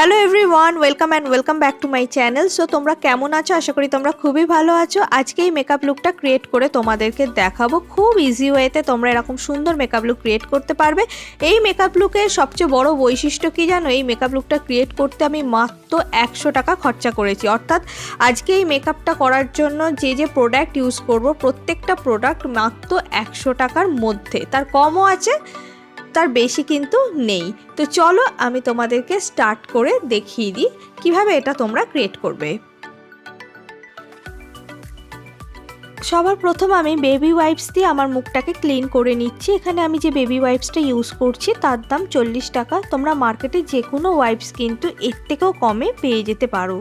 Hello everyone, welcome back to my channel. So তোমরা কেমন আছো? আশা করি তোমরা খুবই ভালো আছো। আজকে এই মেকআপ লুকটা ক্রিয়েট করে তোমাদেরকে দেখাবো। খুব ইজি ওয়েতে তোমরা এরকম সুন্দর মেকআপ লুক ক্রিয়েট করতে পারবে। এই মেকআপ লুকের সবচেয়ে বড় বৈশিষ্ট্য কি জানো? এই মেকআপ লুকটা ক্রিয়েট করতে আমি মাত্র 100 টাকা খরচা করেছি। অর্থাৎ আজকে এই মেকআপটা করার জন্য যে প্রোডাক্ট ইউজ করব, প্রত্যেকটা প্রোডাক্ট মাত্র 100 টাকার মধ্যে, তার কমও আছে, তার বেশি কিন্তু নেই। তো চলো আমি তোমাদেরকে স্টার্ট করে দেখিয়ে দিই কিভাবে এটা তোমরা ক্রিয়েট করবে। সবার প্রথম আমি বেবি ওয়াইপস দিয়ে আমার মুখটাকে ক্লিন করে নিচ্ছি। এখানে আমি যে বেবি ওয়াইপসটা ইউজ করছি তার দাম 40 টাকা। তোমরা মার্কেটে যে কোনো ওয়াইপস কিন্তু এর থেকেও কমে পেয়ে যেতে পারো।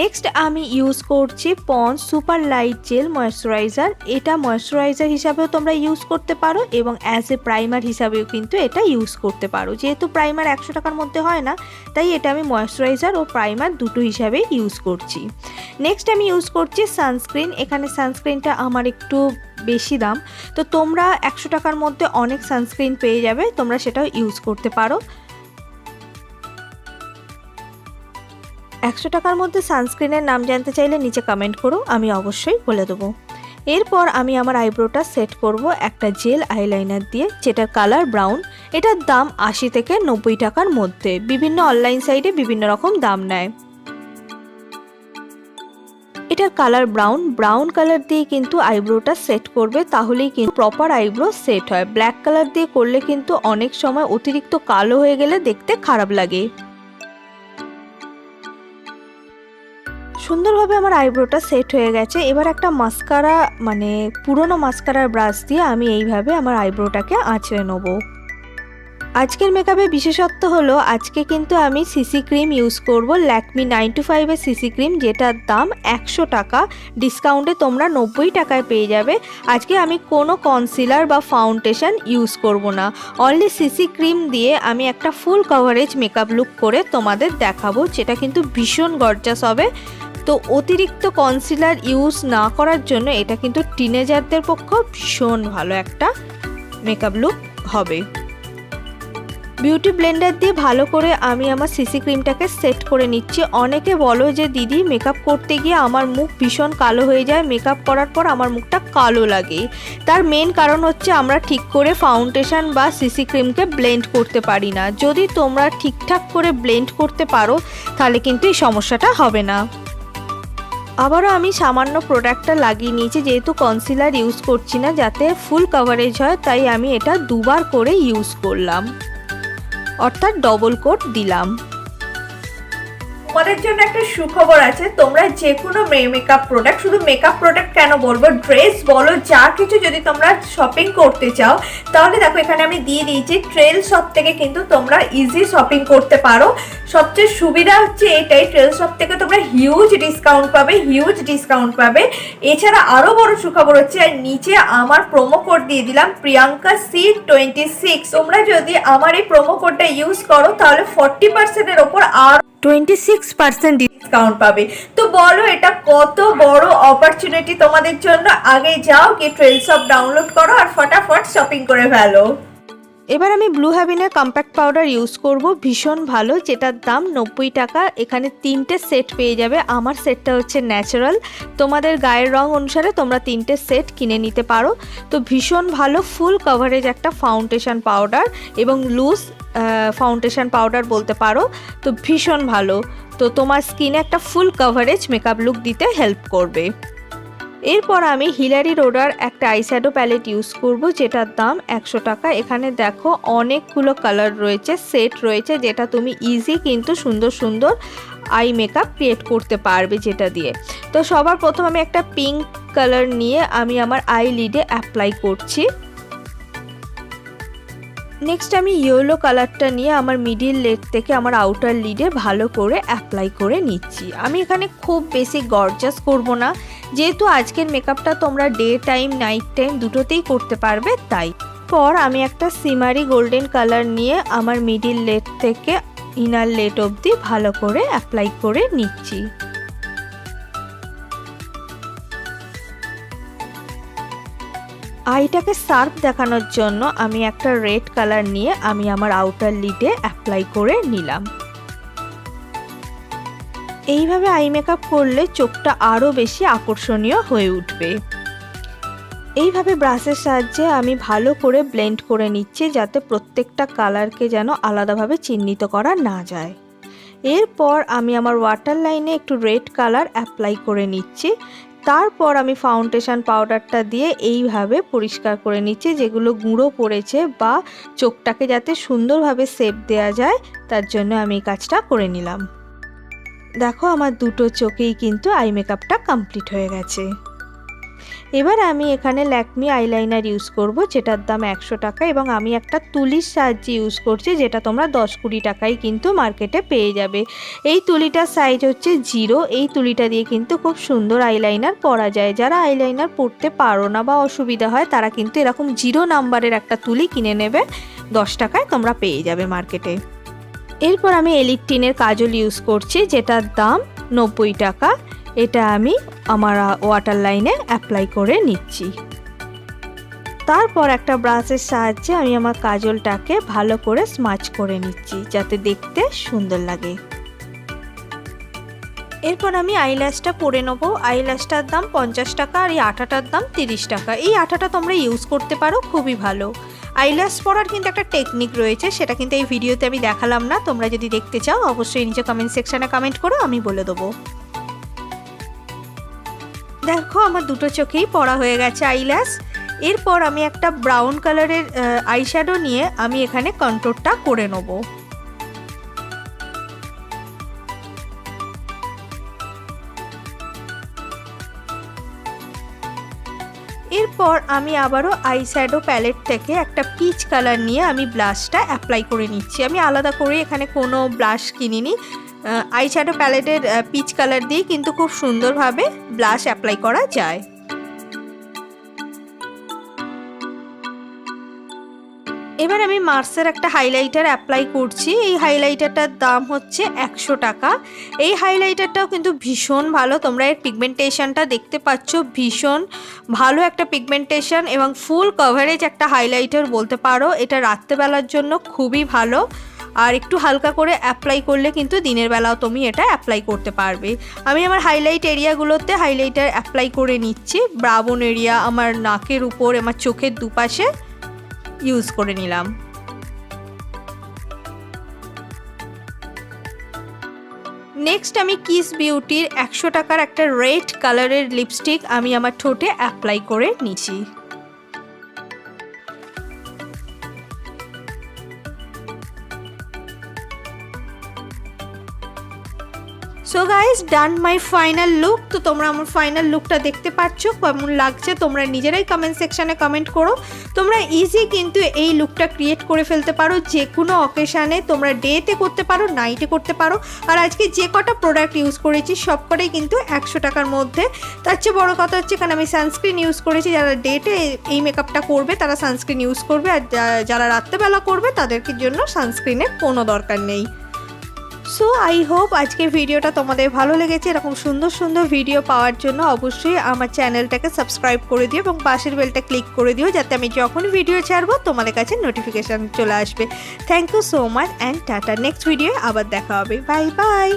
নেক্সট আমি ইউজ করছি Pond's super light gel moisturiser. এটা ময়েশ্চারাইজার হিসাবেও তোমরা ইউজ করতে পারো এবং অ্যাজ এ প্রাইমার হিসাবেও কিন্তু এটা ইউজ করতে পারো। যেহেতু প্রাইমার 100 টাকার মধ্যে হয় না, তাই এটা আমি ময়েশ্চারাইজার ও প্রাইমার দুটো হিসাবে ইউজ করছি। নেক্সট আমি ইউজ করছি সানস্ক্রিন। এখানে সানস্ক্রিনটা আমার একটু বেশি দাম, তো তোমরা 100 টাকার মধ্যে অনেক সানস্ক্রিন পেয়ে যাবে, তোমরা সেটাও ইউজ করতে পারো। 100 টাকার মধ্যে সানস্ক্রিনের নাম জানতে চাইলে নিচে কমেন্ট করো, আমি অবশ্যই বলে দেবো। এরপর আমি আমার আইব্রোটা সেট করব একটা জেল আইলাইনার দিয়ে, যেটার কালার ব্রাউন। এটার দাম 80 থেকে 90 টাকার মধ্যে। বিভিন্ন অনলাইন সাইটে বিভিন্ন রকম দাম নেয়। এটার কালার ব্রাউন কালার দিয়ে কিন্তু আইব্রোটা সেট করবে, তাহলেই কিন্তু প্রপার আইব্রো সেট হয়। ব্ল্যাক কালার দিয়ে করলে কিন্তু অনেক সময় অতিরিক্ত কালো হয়ে গেলে দেখতে খারাপ লাগে। সুন্দরভাবে আমার আইব্রোটা সেট হয়ে গেছে। এবার একটা মাস্কারা, মানে পুরনো মাস্কারার ব্রাশ দিয়ে আমি এইভাবে আমার আইব্রোটাকে আঁচড়ে নেব। আজকের মেকআপে বিশেষত্ব হলো আজকে কিন্তু আমি সিসি ক্রিম ইউজ করব, ল্যাকমি 925 এর সিসি ক্রিম, যেটার দাম 100 টাকা। ডিসকাউন্টে তোমরা 90 টাকায় পেয়ে যাবে। আজকে আমি কোনো কনসিলার বা ফাউন্ডেশন ইউজ করব না, অনলি সিসি ক্রিম দিয়ে আমি একটা ফুল কভারেজ মেকআপ লুক করে তোমাদের দেখাবো, যেটা কিন্তু ভীষণ গর্জাস হবে। তো অতিরিক্ত কনসিলার ইউজ না করার জন্য এটা কিন্তু টিনেজারদের পক্ষে ভীষণ ভালো একটা মেকআপ লুক হবে। বিউটি ব্লেন্ডার দিয়ে ভালো করে আমি আমার সিসি ক্রিমটাকে সেট করে নিচ্ছি। অনেকে বলো যে দিদি মেকআপ করতে গিয়ে আমার মুখ ভীষণ কালো হয়ে যায়, মেকআপ করার পর আমার মুখটা কালো লাগে। তার মেন কারণ হচ্ছে আমরা ঠিক করে ফাউন্ডেশন বা সিসি ক্রিমকে ব্লেন্ড করতে পারি না। যদি তোমরা ঠিকঠাক করে ব্লেন্ড করতে পারো তাহলে কিন্তু এই সমস্যাটা হবে না। আবারও আমি সামান্য প্রোডাক্টটা লাগিয়ে নিয়েছি, যেহেতু কনসিলার ইউজ করছি না, যাতে ফুল কভারেজ হয়, তাই আমি এটা দুবার করে ইউজ করলাম, অর্থাৎ ডবল কোট দিলাম। তোমাদের জন্য একটা সুখবর আছে, তোমরা যে কোনো মেকআপ প্রোডাক্ট, শুধু মেকআপ প্রোডাক্ট কেন বলবো, ড্রেস বলো, যা কিছু যদি তোমরা শপিং করতে চাও, তাহলে দেখো এখানে আমি দিয়ে দিয়েছি ট্রেল শপ থেকে কিন্তু তোমরা ইজি শপিং করতে পারো। সবচেয়ে সুবিধা হচ্ছে এটাই, ট্রেল শপ থেকে তোমরা হিউজ ডিসকাউন্ট পাবে। এছাড়া আরো বড় সুখবর হচ্ছে, আর নিচে আমার প্রোমো কোড দিয়ে দিলাম প্রিয়াঙ্কা C26। তোমরা যদি আমার এই প্রোমো কোডটা ইউজ করো তাহলে 40% এর ওপর আর 26% ডিসকাউন্ট পাবে। তো বলো এটা কত বড় অপরচুনিটি তোমাদের জন্য। আগে যাও গিয়ে ট্রেল শপ ডাউনলোড করো আর ফটাফট শপিং করে ফেলো। এবার আমি ব্লু হেভেনের কম্প্যাক্ট পাউডার ইউজ করব, ভীষণ ভালো, যেটার দাম 90 টাকা। এখানে 3টে সেট পেয়ে যাবে। আমার সেটটা হচ্ছে ন্যাচারাল, তোমাদের গায়ের রং অনুসারে তোমরা 3টে সেট কিনে নিতে পারো। তো ভীষণ ভালো ফুল কভারেজ একটা ফাউন্ডেশন পাউডার এবং লুজ ফাউন্ডেশন পাউডার বলতে পারো। তো ভীষণ ভালো, তো তোমার স্কিনে একটা ফুল কভারেজ মেকআপ লুক দিতে হেল্প করবে। এরপর আমি হিলারি রোডার একটা আইশ্যাডো প্যালেট ইউজ করব, যেটার দাম 100 টাকা। এখানে দেখো অনেকগুলো কালার রয়েছে, সেট রয়েছে, যেটা তুমি ইজি কিন্তু সুন্দর সুন্দর আই মেকআপ ক্রিয়েট করতে পারবে যেটা দিয়ে। তো সবার প্রথম আমি একটা পিঙ্ক কালার নিয়ে আমি আমার আই লিডে অ্যাপ্লাই করছি। নেক্সট আমি ইয়েলো কালারটা নিয়ে আমার মিডিল লেড থেকে আমার আউটার লিডে ভালো করে অ্যাপ্লাই করে নিচ্ছি। আমি এখানে খুব বেশি গর্জাস করব না, যেহেতু আজকের মেকআপটা তোমরা ডে টাইম নাইট টাইম দুটোতেই করতে পারবে, তাই। পর আমি একটা সিমারি গোল্ডেন কালার নিয়ে আমার মিডিল লেড থেকে ইনার লেড অবধি ভালো করে অ্যাপ্লাই করে নিচ্ছি। আইটাকে শার্প দেখানোর জন্য আমি একটা রেড কালার নিয়ে আমি আমার আউটার লিডে অ্যাপ্লাই করে নিলাম। এইভাবে আই মেকআপ করলে চোখটা আরও বেশি আকর্ষণীয় হয়ে উঠবে। এইভাবে ব্রাশের সাহায্যে আমি ভালো করে ব্লেন্ড করে নিচ্ছি, যাতে প্রত্যেকটা কালারকে যেন আলাদাভাবে চিহ্নিত করা না যায়। এরপর আমি আমার ওয়াটার লাইনে একটু রেড কালার অ্যাপ্লাই করে নিচ্ছি। তারপর আমি ফাউন্ডেশন পাউডারটা দিয়ে এইভাবে পরিষ্কার করে নিচ্ছি, যেগুলো গুঁড়ো পড়েছে বা চোখটাকে যাতে সুন্দরভাবে শেপ দেওয়া যায়, তার জন্য আমি এই কাজটা করে নিলাম। দেখো আমার দুটো চোখেই কিন্তু আই মেকআপটা কমপ্লিট হয়ে গেছে। এবার আমি এখানে ল্যাকমি আইলাইনার ইউজ করব, যেটার দাম 100 টাকা, এবং আমি একটা তুলির সাহায্যে ইউজ করছি, যেটা তোমরা 10-20 টাকায় কিন্তু মার্কেটে পেয়ে যাবে। এই তুলিটার সাইজ হচ্ছে 0। এই তুলিটা দিয়ে কিন্তু খুব সুন্দর আইলাইনার পরা যায়। যারা আইলাইনার পরতে পারো না বা অসুবিধা হয়, তারা কিন্তু এরকম 0 নাম্বারের একটা তুলি কিনে নেবে, 10 টাকায় তোমরা পেয়ে যাবে মার্কেটে। এরপর আমি এলিট টিনের কাজল ইউজ করছি, যেটার দাম 90 টাকা। এটা আমি আমার ওয়াটার লাইনে অ্যাপ্লাই করে নিচ্ছি। তারপর একটা ব্রাশের সাহায্যে আমি আমার কাজলটাকে ভালো করে স্মাচ করে নিচ্ছি, যাতে দেখতে সুন্দর লাগে। এরপর আমি আইল্যাশটা পরে নেব। আইল্যাশটার দাম 50 টাকা, আর এই আঠাটার দাম 30 টাকা। এই আঠাটা তোমরা ইউজ করতে পারো, খুবই ভালো। আইল্যাশ পরার কিন্তু একটা টেকনিক রয়েছে, সেটা কিন্তু এই ভিডিওতে আমি দেখালাম না। তোমরা যদি দেখতে চাও অবশ্যই নিচে কমেন্ট সেকশানে কমেন্ট করো, আমি বলে দেবো। দেখো আমার দুটো চোখেই পরা হয়ে গেছে আইল্যাশ। এরপর আমি একটা ব্রাউন কালারের আইশ্যাডো নিয়ে আমি এখানে কন্ট্রোরটা করে নেব। এরপর আমি আবারও আইশ্যাডো প্যালেট থেকে একটা পিচ কালার নিয়ে আমি ব্লাশটা অ্যাপ্লাই করে নিচ্ছি। আমি আলাদা করে এখানে কোনো ব্লাশ কিনিনি, আইশ্যাডো প্যালেটের পিচ কালার দিয়ে কিন্তু খুব সুন্দরভাবে ব্লাশ অ্যাপ্লাই করা যায়। এবার আমি মার্সের একটা হাইলাইটার অ্যাপ্লাই করছি। এই হাইলাইটারটার দাম হচ্ছে 100 টাকা। এই হাইলাইটারটাও কিন্তু ভীষণ ভালো। তোমরা এর পিগমেন্টেশনটা দেখতে পাচ্ছ, ভীষণ ভালো একটা পিগমেন্টেশন এবং ফুল কভারেজ একটা হাইলাইটার বলতে পারো। এটা রাত্রেবেলার জন্য খুবই ভালো, আর একটু হালকা করে অ্যাপ্লাই করলে কিন্তু দিনের বেলাও তুমি এটা অ্যাপ্লাই করতে পারবে। আমি আমার হাইলাইট এরিয়াগুলোতে হাইলাইটার অ্যাপ্লাই করে নিচ্ছি। ব্রাউন এরিয়া, আমার নাকের উপর, আমার চোখের দুপাশে ইউজ করে নিলাম। নেক্সট আমি কিস বিউটির 100 টাকার একটা রেড কালারের লিপস্টিক আমি আমার ঠোঁটে অ্যাপ্লাই করে নিচ্ছি। So guys, done my final look. তো তোমরা আমার ফাইনাল লুকটা দেখতে পাচ্ছ, কেমন লাগছে তোমরা নিজেরাই কমেন্ট সেকশানে কমেন্ট করো। তোমরা ইজি কিন্তু এই লুকটা ক্রিয়েট করে ফেলতে পারো যে কোনো অকেশানে। তোমরা ডেতে করতে পারো, নাইটে করতে পারো। আর আজকে যে কটা প্রোডাক্ট ইউজ করেছি সব কটাই কিন্তু 100 টাকার মধ্যে। তার চেয়ে বড়ো কথা হচ্ছে, কারণ আমি সানস্ক্রিন ইউজ করেছি। যারা ডেটে এই মেকআপটা করবে তারা সানস্ক্রিন ইউজ করবে, আর যারা রাত্রেবেলা করবে তাদেরকে জন্য সানস্ক্রিনের কোনো দরকার নেই। সো আই হোপ আজকের ভিডিওটা তোমাদের ভালো লেগেছে। এরকম সুন্দর সুন্দর ভিডিও পাওয়ার জন্য অবশ্যই আমার চ্যানেলটাকে সাবস্ক্রাইব করে দিও এবং পাশের বেলটা ক্লিক করে দিও, যাতে আমি যখন ভিডিও ছাড়বো তোমাদের কাছে নোটিফিকেশান চলে আসবে। Thank you so much and টাটা। নেক্সট ভিডিও আবার দেখা হবে। Bye by.